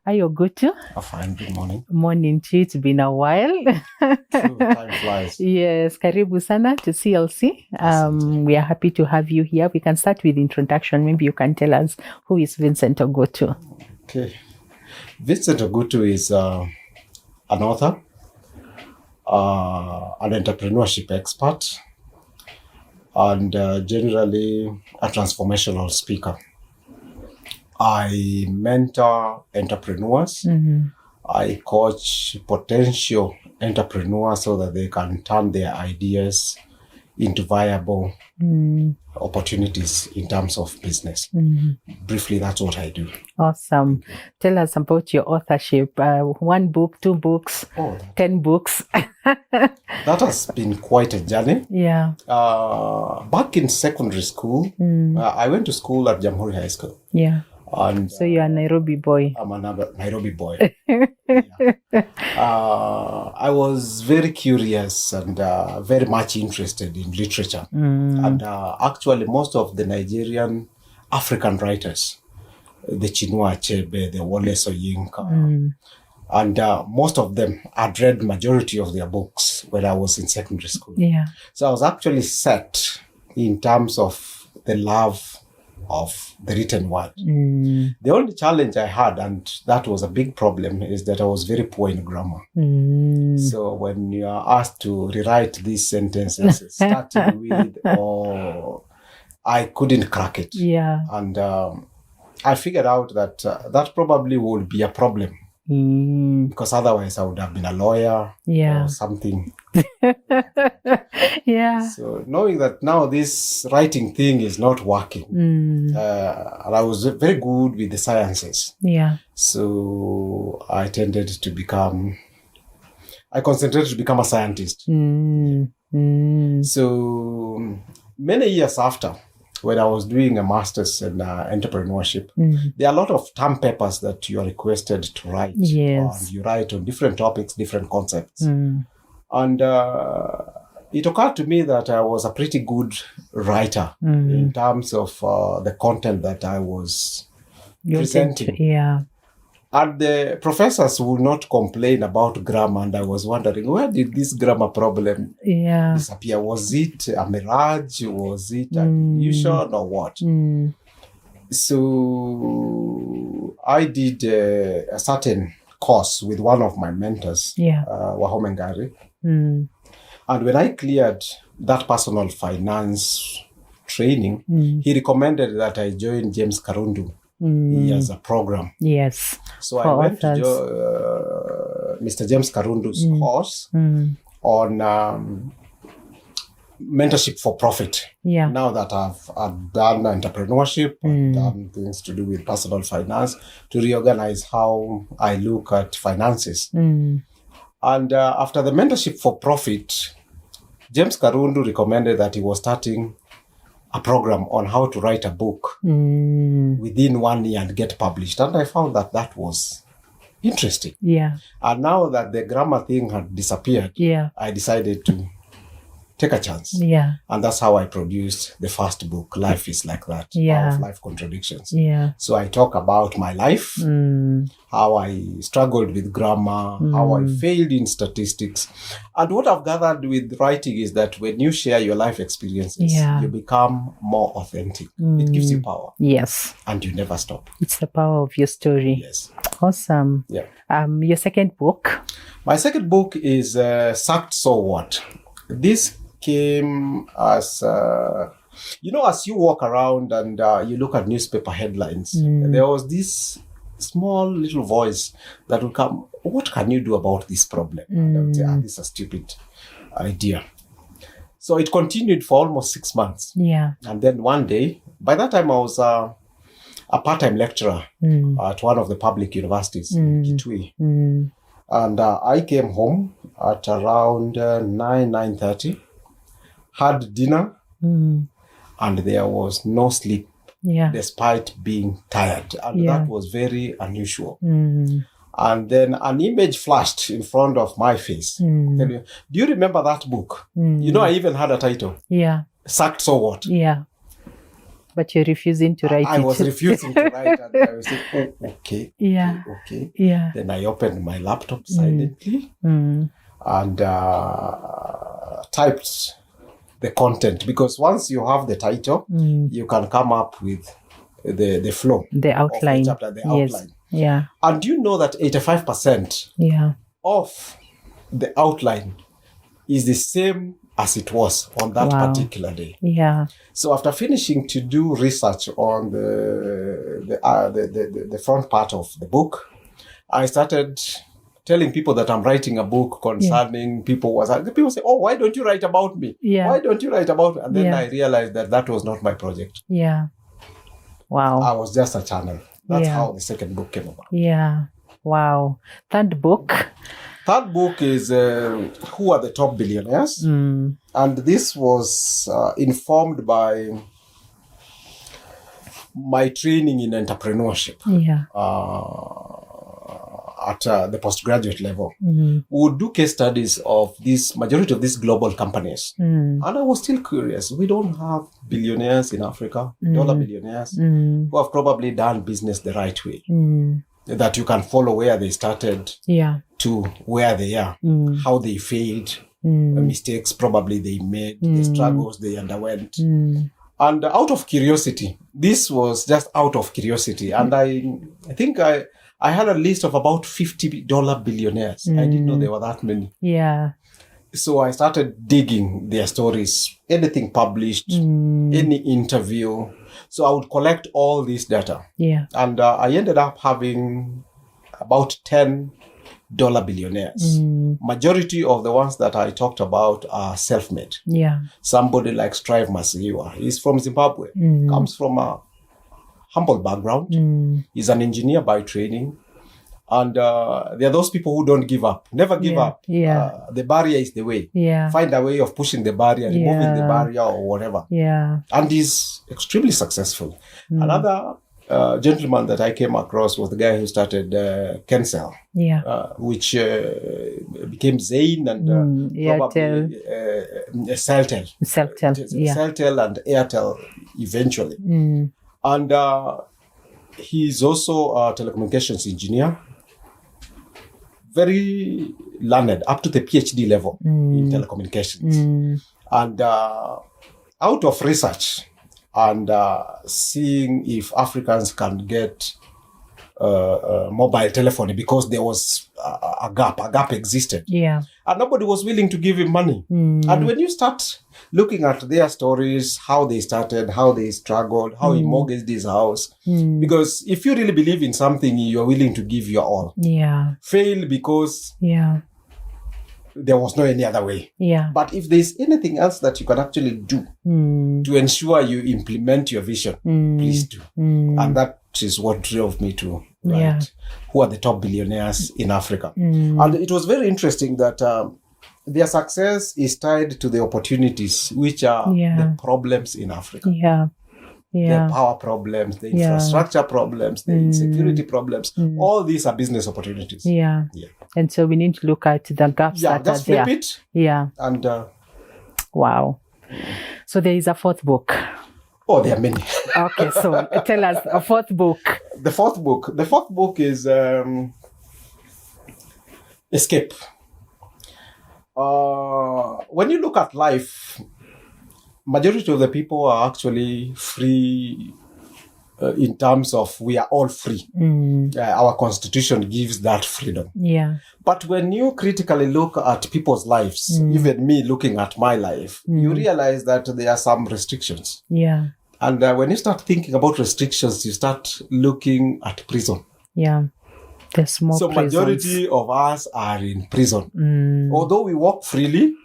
Hi, Ogutu. Fine, good morning. Morning to you. It's been a while. True, time flies. Yes, karibu sana to CLC. We are happy to have you here. We can start with introduction. Maybe you can tell us who is Vincent Ogutu. Okay. Vincent Ogutu is an author, an entrepreneurship expert, and generally a transformational speaker. I mentor entrepreneurs. Mm-hmm. I coach potential entrepreneurs so that they can turn their ideas into viable opportunities in terms of business. Briefly, that's what I do. Awesome. Tell us about your authorship. 1 book, 2 books, 10 books. That has been quite a journey. Yeah. Back in secondary school, I went to school at Jamhuri High School. Yeah. And so you're a Nairobi boy. I'm a Nairobi boy. I was very curious and very much interested in literature. And actually, most of the Nigerian African writers, the Chinua Achebe, the Wole Soyinka, and most of them, I'd read majority of their books when I was in secondary school. Yeah. So I was actually set in terms of the love of the written word. The only challenge I had, and that was a big problem, is that I was very poor in grammar. So when you are asked to rewrite these sentences, starting with or, I couldn't crack it. Yeah. And I figured out that that probably would be a problem. Because otherwise I would have been a lawyer or something. Yeah. So knowing that now this writing thing is not working, and I was very good with the sciences. Yeah. So I concentrated to become a scientist. So many years after, when I was doing a master's in entrepreneurship, there are a lot of term papers that you are requested to write. Yes. And you write on different topics, different concepts. And it occurred to me that I was a pretty good writer in terms of the content that I was presenting. Yeah. And the professors would not complain about grammar, and I was wondering, where did this grammar problem disappear? Was it a mirage? Was it an illusion or what? So I did a certain course with one of my mentors, Wahome Ngari. And when I cleared that personal finance training, he recommended that I join James Karundu. He has a program. Yes. So I went to Mr. James Karundu's course on mentorship for profit. Yeah. Now that I've done entrepreneurship, I've done things to do with personal finance, to reorganize how I look at finances. And after the mentorship for profit, James Karundu recommended that he was starting a program on how to write a book within 1 year and get published. And I found that that was interesting. Yeah. And now that the grammar thing had disappeared, I decided to take a chance. Yeah. And that's how I produced the first book, Life is Like That, Power of Life Contradictions. Yeah. So I talk about my life, how I struggled with grammar, how I failed in statistics. And what I've gathered with writing is that when you share your life experiences, you become more authentic. It gives you power. Yes. And you never stop. It's the power of your story. Yes. Awesome. Yeah. Your second book? My second book is Sacked So What? This came as, as you walk around and you look at newspaper headlines, there was this small little voice that will come, what can you do about this problem? And I would say, this is a stupid idea. So it continued for almost 6 months. Yeah. And then one day, by that time I was a part-time lecturer at one of the public universities in Kitui. And I came home at around 9:30, had dinner, and there was no sleep, despite being tired. And that was very unusual. And then an image flashed in front of my face. Do you remember that book? I even had a title. Yeah. Sacked So What? Yeah. But you're refusing to write I it. was refusing to write, and I was saying, oh, okay. Yeah. Okay. Yeah. Then I opened my laptop silently and typed the content, because once you have the title, you can come up with the flow, the outline, of the chapter, the yes. outline. Yeah. And you know that 85% of the outline is the same as it was on that particular day. Yeah. So after finishing to do research on the front part of the book, I started telling people that I'm writing a book concerning people say, oh, why don't you write about me? Yeah. Why don't you write about me? And then I realized that was not my project. Yeah. Wow. I was just a channel. That's how the second book came about. Yeah. Wow. Third book? Third book is Who Are the Top Billionaires? And this was informed by my training in entrepreneurship. Yeah. At the postgraduate level. We would do case studies of majority of these global companies. And I was still curious. We don't have billionaires in Africa, dollar billionaires, who have probably done business the right way. That you can follow where they started to where they are, how they failed, mistakes probably they made, the struggles they underwent. And out of curiosity, this was just out of curiosity. And I think I had a list of about $50 billionaires. I didn't know there were that many. Yeah. So I started digging their stories, anything published, any interview. So I would collect all this data. Yeah. And I ended up having about 10 dollar billionaires. Majority of the ones that I talked about are self-made. Yeah. Somebody like Strive Masiyiwa. He's from Zimbabwe. Comes from a humble background. He's an engineer by training. And there are those people who don't give up. Never give up. Yeah. The barrier is the way. Yeah. Find a way of pushing the barrier, removing the barrier or whatever. Yeah. And he's extremely successful. Another gentleman that I came across was the guy who started Kensel. Yeah. Which became Zain and probably Celtel. Celtel and Airtel eventually. And he's also a telecommunications engineer. Very learned, up to the PhD level in telecommunications. And out of research and seeing if Africans can get mobile telephony, because there was a gap existed. Yeah. And nobody was willing to give him money. And when you start looking at their stories, how they started, how they struggled, how he mortgaged his house. Because if you really believe in something, you're willing to give your all. Yeah. Fail because there was no any other way. Yeah. But if there's anything else that you can actually do to ensure you implement your vision, please do. And that is what drove me to write Who Are the Top Billionaires in Africa. And it was very interesting that their success is tied to the opportunities, which are the problems in Africa. Yeah. Yeah. The power problems, the infrastructure problems, the insecurity problems. All these are business opportunities. Yeah. And so we need to look at the gaps that are just there. Flip it. Yeah. And wow. So there is a fourth book. Oh, there are many. Okay, so tell us a fourth book. The fourth book is Escape. When you look at life, majority of the people are actually free in terms of we are all free. Our constitution gives that freedom. Yeah. But when you critically look at people's lives, even me looking at my life, you realize that there are some restrictions. Yeah. And when you start thinking about restrictions, you start looking at prison. Yeah. There's more so prisons. Majority of us are in prison. Although we walk freely,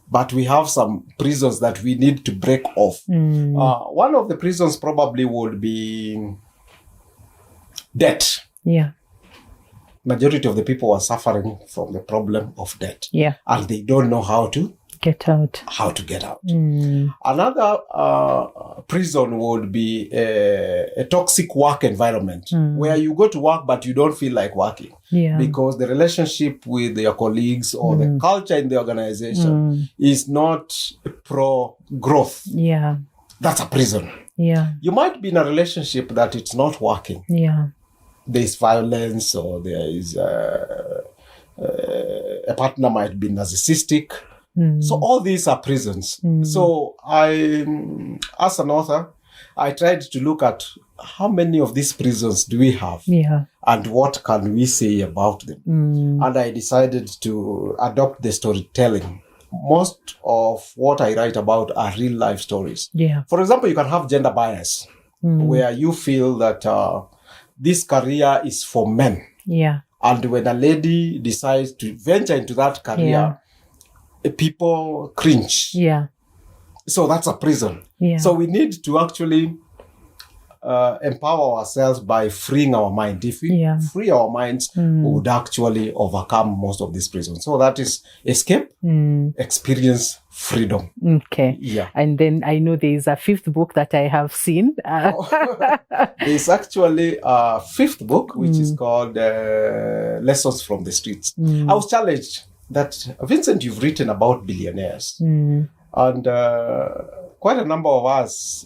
but we have some prisons that we need to break off. One of the prisons probably would be debt. Yeah. Majority of the people are suffering from the problem of debt. Yeah. And they don't know how to get out. Another prison would be a toxic work environment where you go to work but you don't feel like working. Yeah. Because the relationship with your colleagues or the culture in the organization is not pro-growth. Yeah. That's a prison. Yeah. You might be in a relationship that it's not working. Yeah. There's violence, or there is a partner might be narcissistic. So all these are prisons. So I, as an author, I tried to look at how many of these prisons do we have, and what can we say about them. And I decided to adopt the storytelling. Most of what I write about are real life stories. Yeah. For example, you can have gender bias, where you feel that this career is for men. Yeah. And when a lady decides to venture into that career, people cringe. Yeah. So that's a prison. Yeah. So we need to actually empower ourselves by freeing our mind. If we free our minds, we would actually overcome most of these prisons. So that is escape, experience, freedom. Okay. Yeah. And then I know there is a fifth book that I have seen. There's actually a fifth book, which is called Lessons from the Streets. I was challenged that, Vincent, you've written about billionaires. And quite a number of us,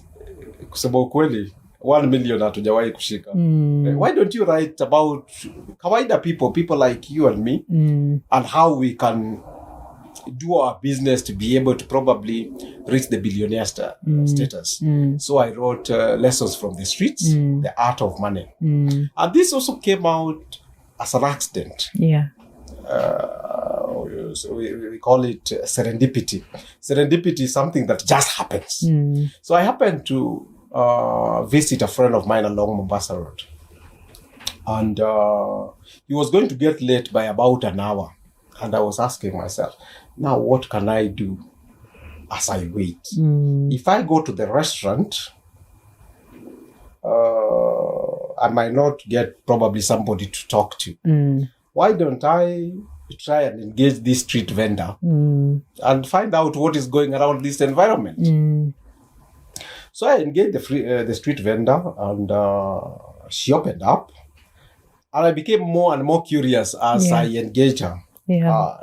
kusema ukweli, 1 million hatujawahi kushika. Why don't you write about kawaida people like you and me, and how we can do our business to be able to probably reach the billionaire status? So I wrote Lessons from the Streets, The Art of Money. And this also came out as an accident. Yeah. So we call it serendipity. Serendipity is something that just happens. So I happened to visit a friend of mine along Mombasa Road. And he was going to get late by about an hour. And I was asking myself, now what can I do as I wait? If I go to the restaurant, I might not get probably somebody to talk to. Why don't I try and engage this street vendor and find out what is going around this environment? So I engaged the street vendor, and she opened up, and I became more and more curious as I engaged her.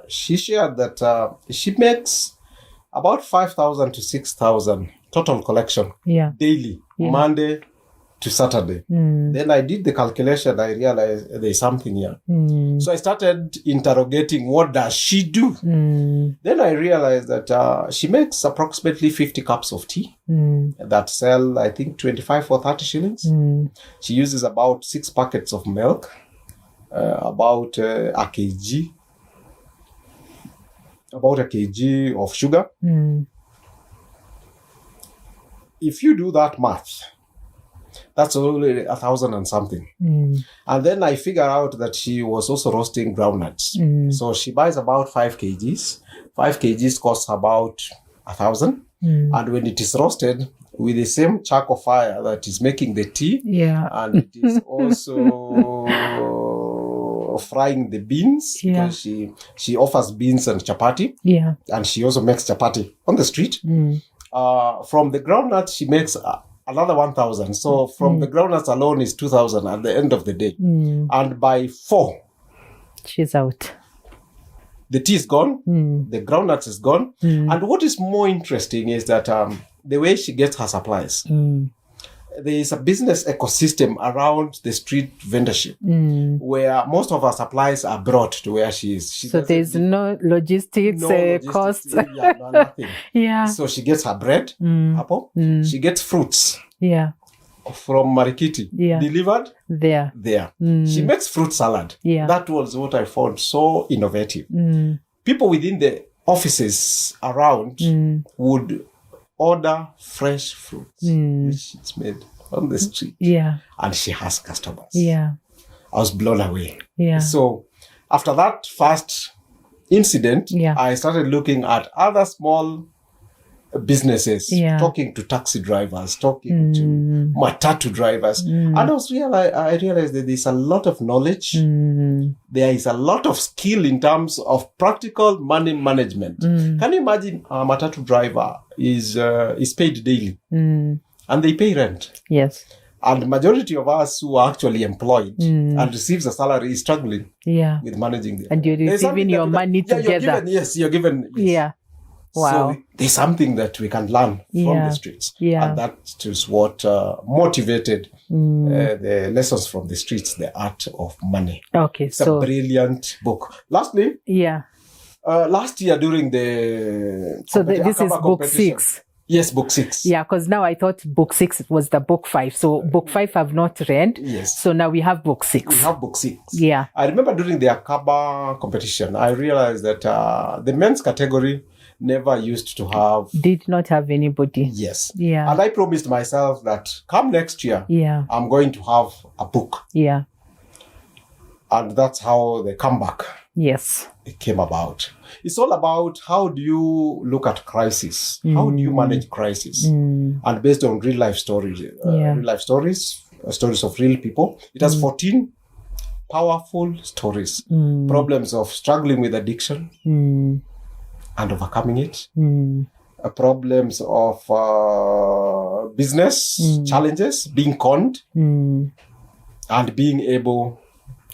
She shared that she makes about 5,000 to 6,000 total collection daily, Monday to Saturday. Then I did the calculation. I realized there's something here. So I started interrogating, what does she do? Then I realized that she makes approximately 50 cups of tea that sell, I think, 25 or 30 shillings. She uses about 6 packets of milk, about a kg of sugar. If you do that math, that's only 1,000 and something. And then I figure out that she was also roasting groundnuts. So she buys about 5 kgs. 5 kgs costs about 1,000. And when it is roasted with the same charcoal fire that is making the tea, and it is also frying the beans, because she offers beans and chapati. And she also makes chapati on the street. From the groundnuts, she makes another 1,000. So from the groundnuts alone is 2,000 at the end of the day. And by 4, she's out. The tea is gone. The groundnuts is gone. And what is more interesting is that the way she gets her supplies, there is a business ecosystem around the street vendorship, where most of her supplies are brought to where she is. So there's no logistics, costs. Nothing. So she gets her bread, apple. She gets fruits. From Marikiti, delivered there. She makes fruit salad. That was what I found so innovative. People within the offices around would order fresh fruits, which is made on the street. And she has customers. I was blown away. So after that first incident, I started looking at other small businesses, talking to taxi drivers, talking to matatu drivers. And I realized that there's a lot of knowledge. There is a lot of skill in terms of practical money management. Can you imagine a matatu driver is paid daily, and they pay rent? And the majority of us who are actually employed and receives a salary is struggling with managing them. And you're receiving your money together. You're given. Wow. So there's something that we can learn from the streets. And that is what motivated the lessons from the streets, the art of money. Okay. It's a brilliant book. Lastly, last year during the... So this is book 6. Yes, book 6. Yeah, because now I thought book 6 was the book 5. So book 5 I've not read. Yes. So now we have book 6. We have book 6. Yeah. I remember during the Akaba competition, I realized that the men's category never used to have... Did not have anybody. Yes. Yeah. And I promised myself that come next year, I'm going to have a book. Yeah. And that's how the comeback it came about. It's all about how do you look at crisis? How do you manage crisis? And based on real life stories, stories of real people. It has 14 powerful stories. Problems of struggling with addiction and overcoming it. Problems of business challenges, being conned, and being able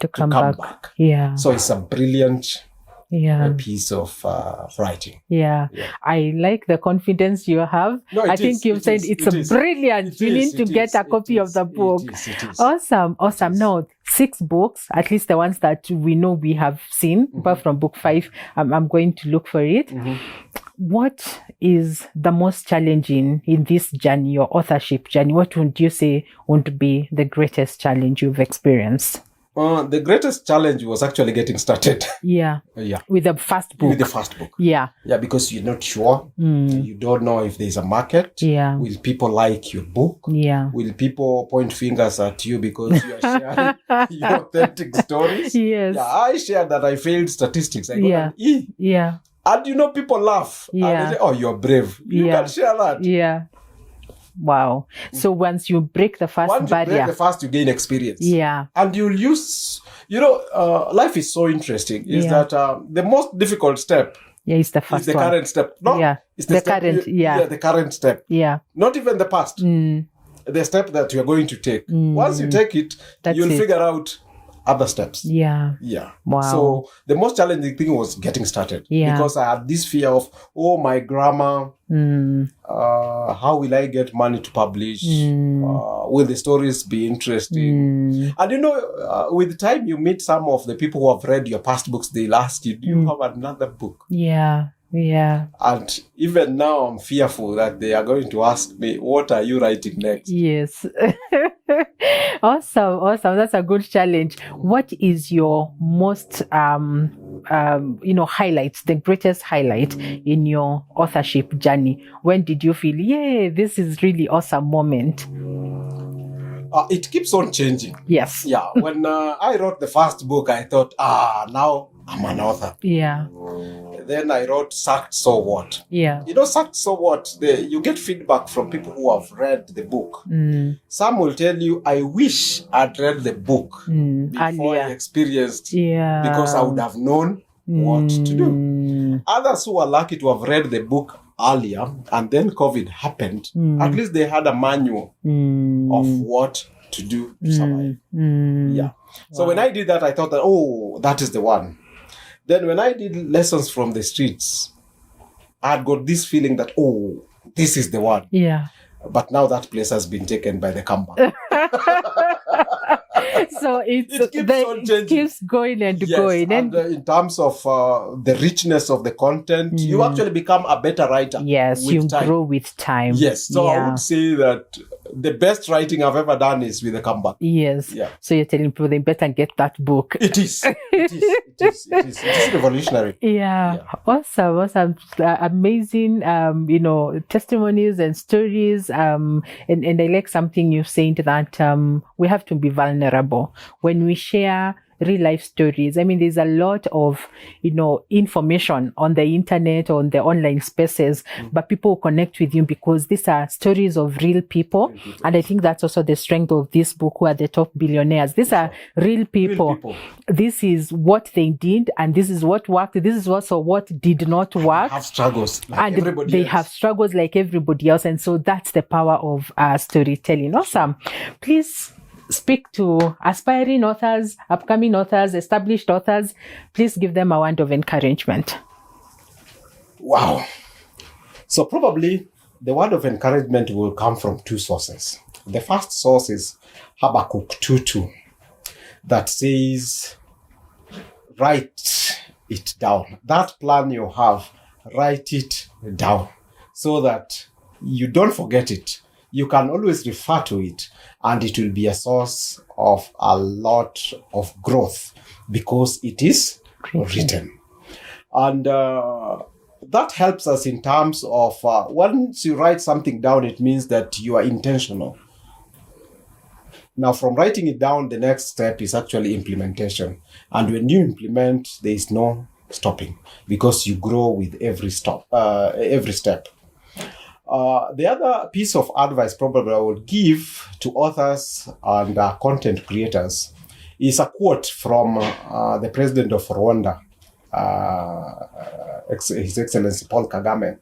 to come back. Yeah. So it's a brilliant piece of writing. Yeah. I like the confidence you have. No, I think you've said it's brilliant. We need to get a copy of the book. It is. Awesome. Now, 6 books, at least the ones that we know we have seen, apart from book 5, I'm going to look for it. What is the most challenging in this journey, your authorship journey? What would you say would be the greatest challenge you've experienced? The greatest challenge was actually getting started. With the first book. Yeah, because you're not sure. You don't know if there's a market. Will people like your book? Will people point fingers at you because you are sharing your authentic stories? Yes. I shared that I failed statistics. I got an E. And people laugh. And they say, oh, you're brave. You can share that. Wow. So once you break the first barrier. Break the first, you gain experience. And you'll use, life is so interesting. Is that the most difficult step is the first is the current step. No? It's the current, the current step. Not even the past. The step that you're going to take. Once you take it, you'll figure out other steps. Wow. So the most challenging thing was getting started. Because I had this fear of, my grammar, how will I get money to publish? Will the stories be interesting? And with time you meet some of the people who have read your past books, they'll ask you, do you have another book? And even now I'm fearful that they are going to ask me, what are you writing next? Yes. Awesome. That's a good challenge. What is your most, highlights, the greatest highlight in your authorship journey? When did you feel, this is really awesome moment? It keeps on changing. Yes. When I wrote the first book, I thought, now I'm an author. Then I wrote Sacked, So What? Sacked, So What? You get feedback from people who have read the book. Some will tell you, I wish I'd read the book before I experienced because I would have known what to do. Others who are lucky to have read the book earlier and then COVID happened, at least they had a manual of what to do to survive. So when I did that, I thought that, that is the one. Then when I did Lessons from the Streets, I had got this feeling that, this is the one. But now that place has been taken by the comeback. So it keeps going and going. And in terms of the richness of the content, you actually become a better writer. Yes, you grow with time. Yes, so I would say that the best writing I've ever done is with a comeback. Yes. So you're telling people they better get that book. It is. It is revolutionary. Awesome. Amazing, testimonies and stories. And I like something you've said that we have to be vulnerable when we share real life stories. I mean, there's a lot of, information on the internet, on the online spaces, but people connect with you because these are stories of real people. And I think that's also the strength of this book, who are the top billionaires. These are real people. This is what they did, and this is what worked. This is also what did not work. They have struggles like everybody else. Have struggles like everybody else. And so that's the power of storytelling. Awesome. Please speak to aspiring authors, upcoming authors, established authors. Please give them a word of encouragement. Wow. So probably the word of encouragement will come from two sources. The first source is Habakkuk 2:2 that says, write it down. That plan you have, write it down so that you don't forget it. You can always refer to it, and it will be a source of a lot of growth because it is written. And that helps us in terms of once you write something down, it means that you are intentional. Now, from writing it down, the next step is actually implementation. And when you implement, there is no stopping because you grow with every step. The other piece of advice probably I would give to authors and content creators is a quote from the president of Rwanda, His Excellency Paul Kagame.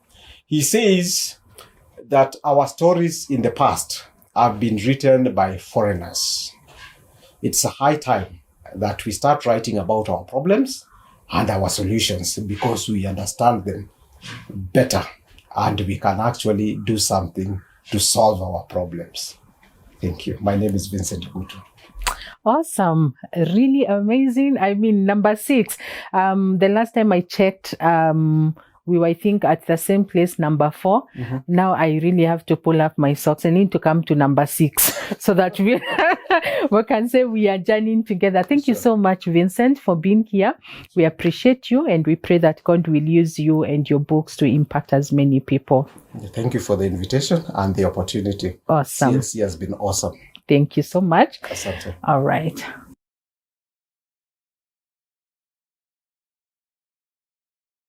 He says that our stories in the past have been written by foreigners. It's a high time that we start writing about our problems and our solutions because we understand them better and we can actually do something to solve our problems. Thank you. My name is Vincent Ogutu. Awesome. Really amazing. I mean, number 6. The last time I checked, we were, I think, at the same place, number 4. Mm-hmm. Now I really have to pull up my socks. I need to come to number 6 so that we can say we are journeying together. Thank you so much, Vincent, for being here. We appreciate you and we pray that God will use you and your books to impact as many people. Thank you for the invitation and the opportunity. Awesome. CNC has been awesome. Thank you so much. Asante. All right.